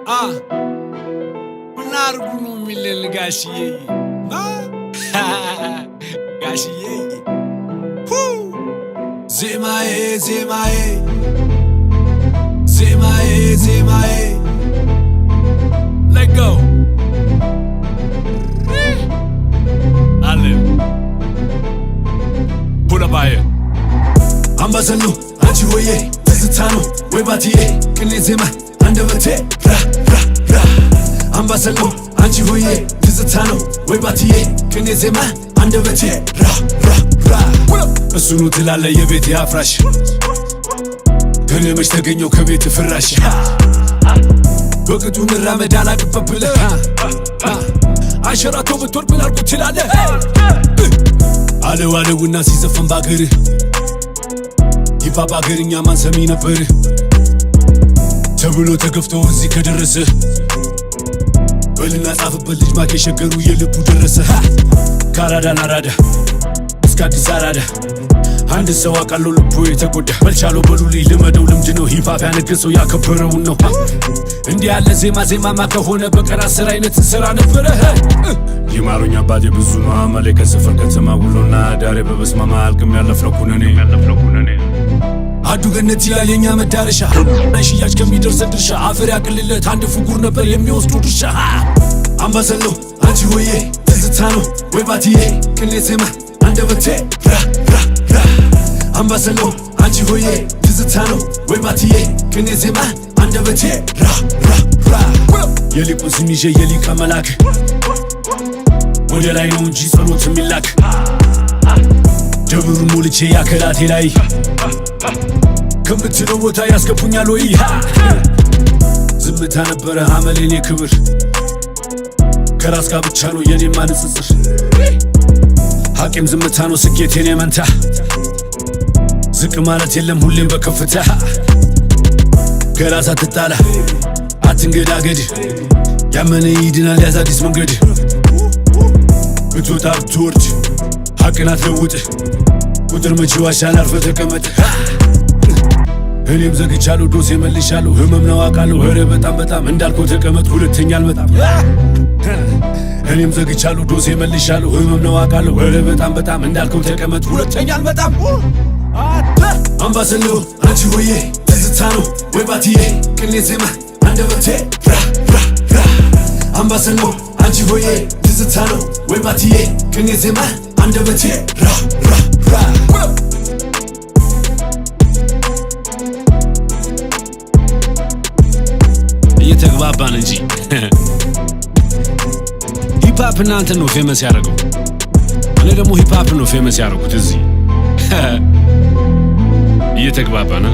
ምን አርጉ ነው የሚለን ጋሽዬ ጋሽዬ ዜማዬ ዜማዬ ዜማዬ ዜማዬ Let go Allen Pull up by it Ambassador አንቺ ሆዬ ትዝታ ነው ወይ ባቲዬ ቅኔ ዜማ አንደበቴ ራ ራ ራ አምባሰለው አንቺ ሆዬ ትዝታ ነው ወይ ባቲዬ ቅኔ ዜማ አንደበቴ ራ ራ ራ እሱ ነው ትላለ የቤቴ አፍራሽ እኔ መች ተገኘው ከቤት ፍራሽ በቅጡ እንራመድ አላቅበብልህ አሸራቶ ብትወርድ ምን አልኩ ትላለህ አለው አለውና ሲዘፈን ባገርህ ሂፓፕ አገርኛ ማን ሰሚ ነበር ተብሎ ተገፍቶ እዚህ ከደረሰ በልና ጻፍበት ልጅ ማክ የሸገሩ የልቡ ደረሰ ካራዳ ናራዳ እስከ አዲስ አራዳ አንድ ሰው አቃለው ልቡ የተጎዳ በልቻለው በሉልኝ ልመደው ልምድ ነው ሂፓፕ ያነገሰው ያከበረው ነው እንዲህ ያለ ዜማ ዜማማ ከሆነ በቀር 10 አይነት ስራ ነበረ ይማሩኝ አባቴ ብዙ ነው አመሌ ከሰፈር ከተማ ውሎና ዳሬ በበስማማ አልቅም ያለፍለው ኩነኔ አዱ ገነት ይላል የኛ መዳረሻ ሽያጭ ከሚደርስ ድርሻ አፈር ያቅልለት አንድ ፍጉር ነበር የሚወስዱ ድርሻ አምባሰለው አንቺ ሆዬ ትዝታ ነው ወይ ባቲዬ ቅኔ ዜማ አንደበቴ ራ ራ ራ አምባሰለው አንቺ ሆዬ ትዝታ ነው ወይ ባቲዬ ቅኔ ዜማ አንደበቴ ራ ራ ራ የሊቁን ስም ይዤ የሊቀ መላክ ወደ ላይ ነው እንጂ ጸሎት የሚላክ ደብሩን ሞልቼ ያከላቴ ላይ ከምትለው ቦታ ያስገቡኛል ወይ ዝምታ ነበረ አመሌኔ ክብር ከራስ ጋር ብቻ ነው የኔማ ንጽጽር ሐቂም ዝምታ ነው ስኬቴን የመንታ ዝቅ ማለት የለም ሁሌም በከፍታ ከራስ አትጣላ አትንገዳገድ ያመነ ይድናል ያዝ አዲስ መንገድ ብትወጣ ብትወርድ ሐቅን አትለውጥ ቁጥር መቼ ዋሻል አርፈ ተቀመጥ እኔም ዘግቻለሁ ዶሴ መልሻለሁ ህመም ነው አውቃለሁ ኧረ በጣም እንዳልከው ተቀመጥ ሁለተኛ አልመጣም እኔም ዘግቻለሁ ዶሴ መልሻለሁ ህመም ነው አውቃለሁ ኧረ በጣም እንዳልከው ተቀመጥ ሁለተኛ አልመጣም አምባሰለው አንቺ ሆዬ ትዝታ ነው ወይ ባቲዬ ቅኔ ዜማ አንደበቴ ራ ራ ራ አምባሰለው አንቺ ሆዬ ትዝታ ነው ወይ ባቲዬ ቅኔ ዜማ አንደበቴ ራ ራ ራ እየተግባባን እንጂ ሂፓፕ እናንተ ነው ፌመስ ያደረገው እኔ ደግሞ ሂፓፕ ነው ፌመስ ያደረኩት እዚህ እየተግባባን